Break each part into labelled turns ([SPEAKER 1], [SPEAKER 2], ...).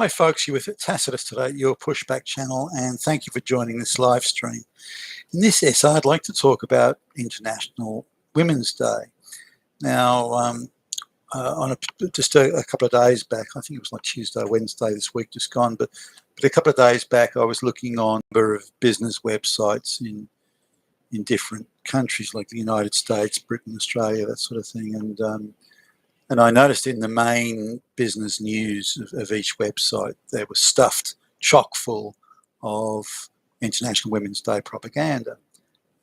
[SPEAKER 1] Hi folks, you're with Tacitus today, your pushback channel, and thank you for joining this live stream. In this essay, I'd like to talk about International Women's Day. Now, just a couple of days back, I think it was like Tuesday, Wednesday this week, just gone, but a couple of days back, I was looking on a number of business websites in different countries like the United States, Britain, Australia, that sort of thing, and I noticed in the main business news of each website, there was stuffed chock full of International Women's Day propaganda.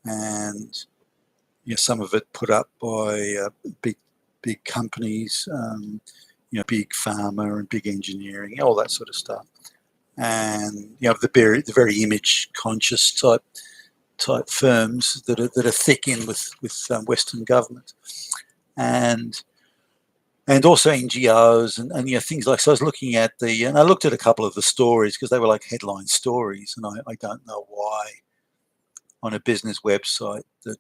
[SPEAKER 1] And some of it put up by big companies, big pharma and big engineering, all that sort of stuff. And the very image conscious type firms that are thick in with Western government. And also NGOs and things like, so I was looking at and I looked at a couple of the stories because they were like headline stories, and I don't know why on a business website that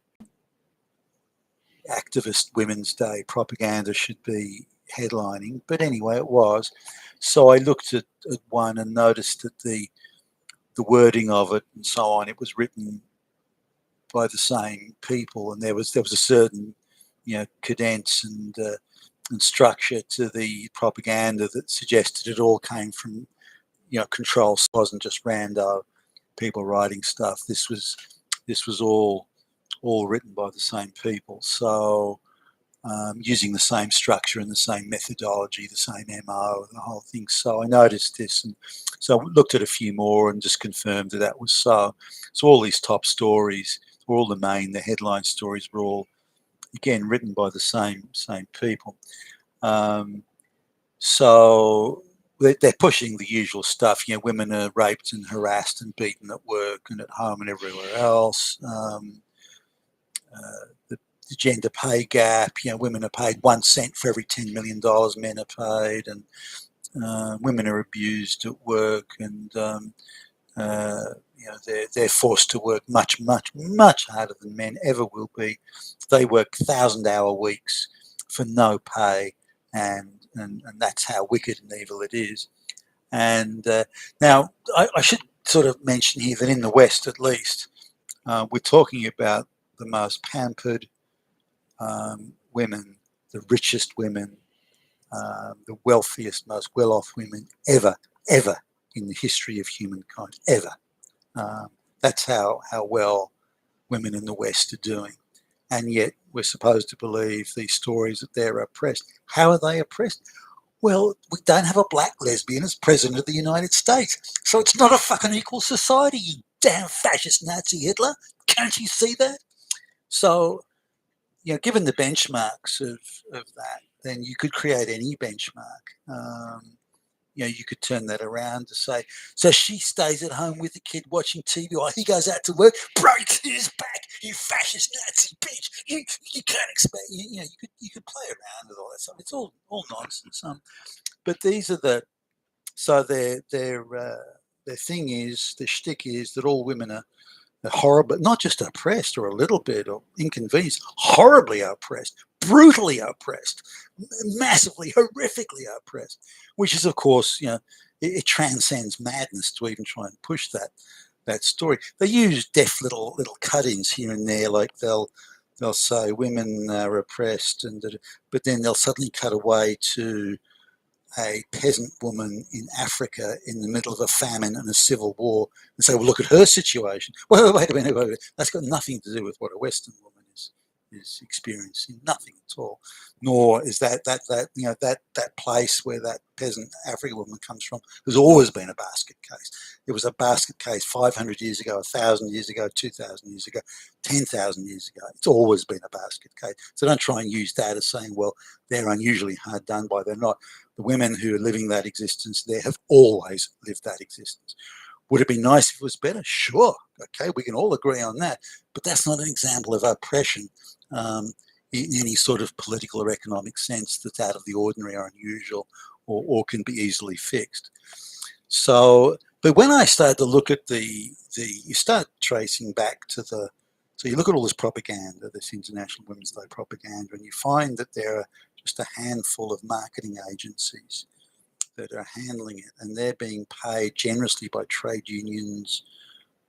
[SPEAKER 1] activist Women's Day propaganda should be headlining, but anyway, it was. So I looked at one and noticed that the wording of it and so on, it was written by the same people, and there was a certain cadence and structure to the propaganda that suggested it all came from control. So it wasn't just rando people writing stuff. This was all written by the same people, so using the same structure and the same methodology, the same MO, the whole thing. So I noticed this, and so I looked at a few more and just confirmed that was so. So all these top stories, all the headline stories were all, again, written by the same people. So they're pushing the usual stuff. Women are raped and harassed and beaten at work and at home and everywhere else. The gender pay gap. Women are paid 1 cent for every $10 million men are paid, and women are abused at work, and they're forced to work much harder than men ever will be. They work 1,000-hour weeks for no pay, and that's how wicked and evil it is. And now I should sort of mention here that in the West, at least, we're talking about the most pampered women, the richest women, the wealthiest, most well-off women ever in the history of humankind, ever. That's how well women in the West are doing. And yet we're supposed to believe these stories that they're oppressed. How are they oppressed? Well, we don't have a black lesbian as president of the United States. So it's not a fucking equal society, you damn fascist Nazi Hitler. Can't you see that? So, given the benchmarks of that, then you could create any benchmark. You could turn that around to say, so she stays at home with the kid watching TV while he goes out to work, breaks his back, you fascist Nazi bitch. You can't expect, you could play around with all that stuff. It's all nonsense. But these are so their thing is, their shtick is that all women are horrible, not just oppressed or a little bit or inconvenienced, horribly oppressed, brutally oppressed, massively, horrifically oppressed, which is, of course, it transcends madness to even try and push that story. They use deft little cut-ins here and there, like they'll say women are oppressed, but then they'll suddenly cut away to a peasant woman in Africa in the middle of a famine and a civil war and say, well, look at her situation. Well, wait a minute. That's got nothing to do with what a Western woman is experiencing, nothing at all. Nor is that place where that peasant African woman comes from has always been a basket case. It was a basket case 500 years ago, 1,000 years ago, 2,000 years ago, 10,000 years ago. It's always been a basket case. So don't try and use that as saying, well, they're unusually hard done by. They're not. The women who are living that existence there have always lived that existence. Would it be nice if it was better? Sure. Okay, we can all agree on that. But that's not an example of oppression in any sort of political or economic sense that's out of the ordinary or unusual or can be easily fixed. So, but when I started to look at you start tracing back to so you look at all this propaganda, this International Women's Day propaganda, and you find that there are just a handful of marketing agencies that are handling it, and they're being paid generously by trade unions,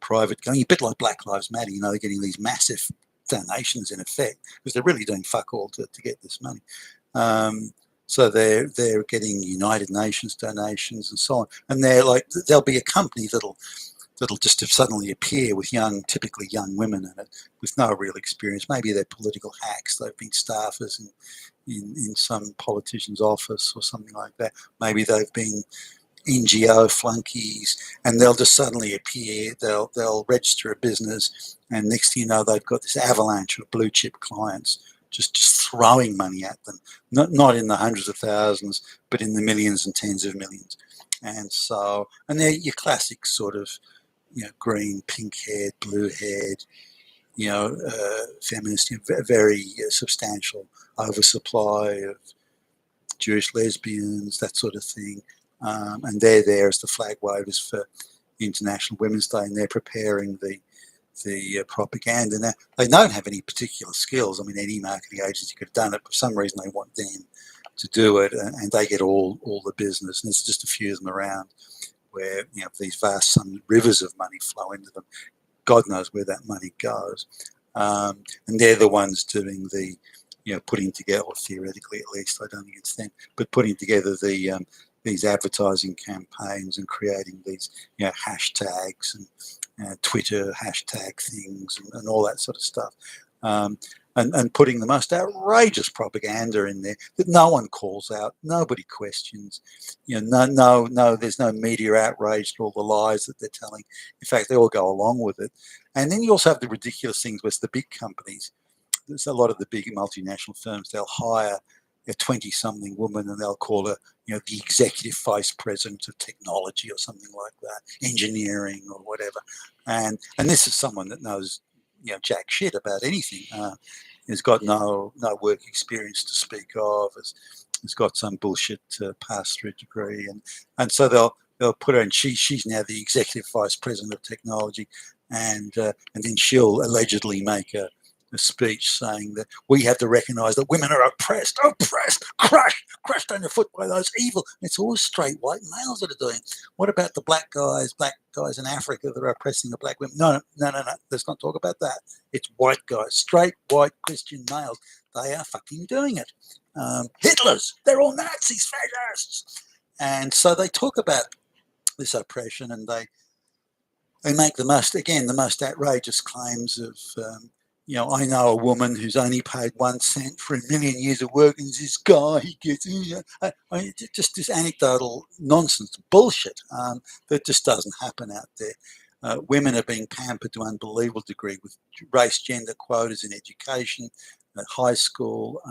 [SPEAKER 1] private, going a bit like Black Lives Matter, they're getting these massive donations in effect because they're really doing fuck all to get this money. So they're getting United Nations donations and so on, and there'll be a company that'll just suddenly appear with typically young women in it, with no real experience. Maybe they're political hacks. They've been staffers in some politician's office or something like that. Maybe they've been NGO flunkies, and they'll just suddenly appear. They'll register a business, and next thing you know, they've got this avalanche of blue chip clients just throwing money at them, not in the hundreds of thousands, but in the millions and tens of millions. And they're your classic sort of, green, pink-haired, blue-haired, feminist, very substantial oversupply of Jewish lesbians, that sort of thing. And they're there as the flag wavers for International Women's Day, and they're preparing the propaganda. Now, they don't have any particular skills. I mean, any marketing agency could have done it, but for some reason they want them to do it, and they get all the business. And there's just a few of them around where, these vast rivers of money flow into them. God knows where that money goes. And they're the ones doing the, putting together, or theoretically at least, I don't think it's them, but putting together these advertising campaigns and creating these, hashtags and Twitter hashtag things and all that sort of stuff. And putting the most outrageous propaganda in there that no one calls out, nobody questions. No, there's no media outrage to all the lies that they're telling. In fact, they all go along with it. And then you also have the ridiculous things with the big companies. There's a lot of the big multinational firms, they'll hire a 20-something woman and they'll call her, the executive vice president of technology or something like that, engineering or whatever. And this is someone that knows, jack shit about anything. Has got no work experience to speak of. Has got some bullshit pass-through degree, and so they'll put her in. She's now the executive vice president of technology, and then she'll allegedly make a speech saying that we have to recognise that women are oppressed, crushed underfoot by those evil. And it's always straight white males that are doing. What about the black guys in Africa that are oppressing the black women? No. Let's not talk about that. It's white guys, straight white Christian males. They are fucking doing it. Hitlers, they're all Nazis, fascists. And so they talk about this oppression, and they make the most outrageous claims of, I know a woman who's only paid 1 cent for 1,000,000 years of work, and this guy, he gets, just this anecdotal nonsense bullshit that just doesn't happen out there. Women are being pampered to an unbelievable degree with race gender quotas in education, at high school.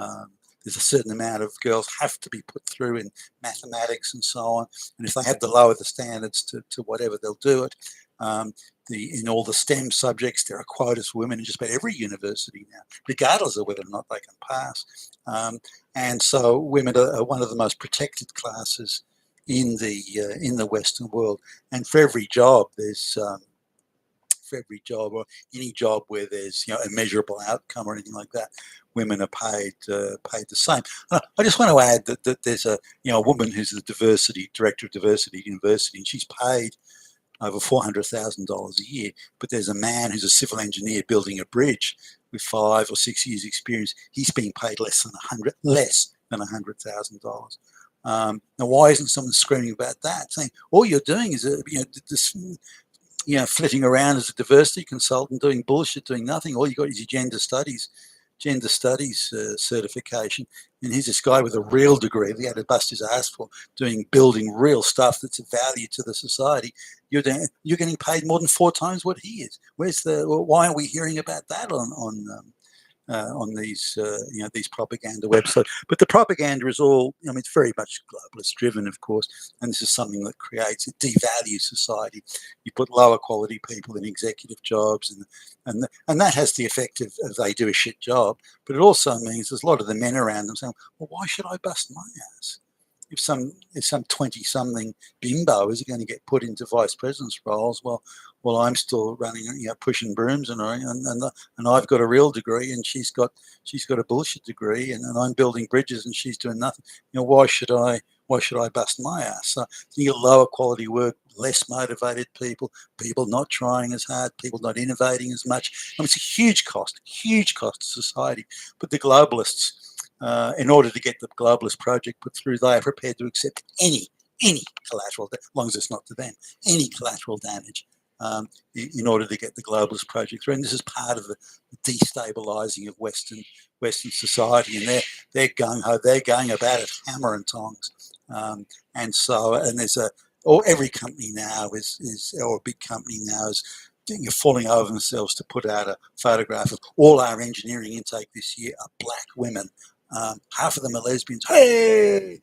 [SPEAKER 1] There's a certain amount of girls have to be put through in mathematics and so on. And if they have to lower the standards to whatever, they'll do it. In all the STEM subjects, there are quotas for women in just about every university now, regardless of whether or not they can pass. And so women are one of the most protected classes in the Western world. And for every job, or any job where there's a measurable outcome or anything like that, women are paid the same. I just want to add that there's a woman who's the director of diversity at university, and she's paid over $400,000 a year. But there's a man who's a civil engineer building a bridge with 5 or 6 years experience. He's being paid less than $100,000. Now, why isn't someone screaming about that, saying all you're doing is flitting around as a diversity consultant, doing bullshit, doing nothing. All you got is your gender studies certification, and here's this guy with a real degree that he had to bust his ass for, building real stuff that's of value to the society. You're getting paid more than 4 times what he is. Why are we hearing about that on these these propaganda websites? But the propaganda is all, it's very much globalist driven, of course, and this is something that creates, it devalues society. You put lower quality people in executive jobs, and that has the effect of they do a shit job, but it also means there's a lot of the men around them saying, well, why should I bust my ass? If some 20-something bimbo is going to get put into vice president's roles, well, I'm still running, pushing brooms, and I've got a real degree, and she's got a bullshit degree, and I'm building bridges, and she's doing nothing. Why should I why should I bust my ass? So you get lower quality work, less motivated people, people not trying as hard, people not innovating as much. I mean, it's a huge cost to society. But the globalists, in order to get the globalist project put through, they are prepared to accept any collateral, as long as it's not to them, any collateral damage in order to get the globalist project through. And this is part of the destabilising of Western society, and they're gung ho, they're going about it hammer and tongs. And there's or every company now or a big company now is you're falling over themselves to put out a photograph of all our engineering intake this year are black women. Half of them are lesbians. Hey,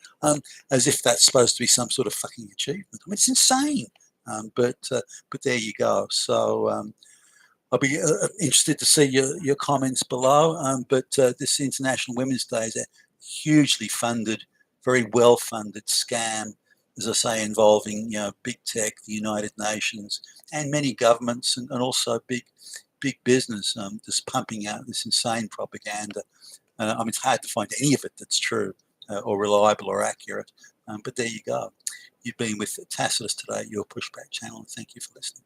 [SPEAKER 1] as if that's supposed to be some sort of fucking achievement. I mean, it's insane. But there you go. So I'll be interested to see your comments below. But this International Women's Day is a hugely funded, very well funded scam, as I say, involving big tech, the United Nations, and many governments, and also big business, just pumping out this insane propaganda. I mean, it's hard to find any of it that's true or reliable or accurate. But there you go. You've been with Tacitus today, your Pushback channel, and thank you for listening.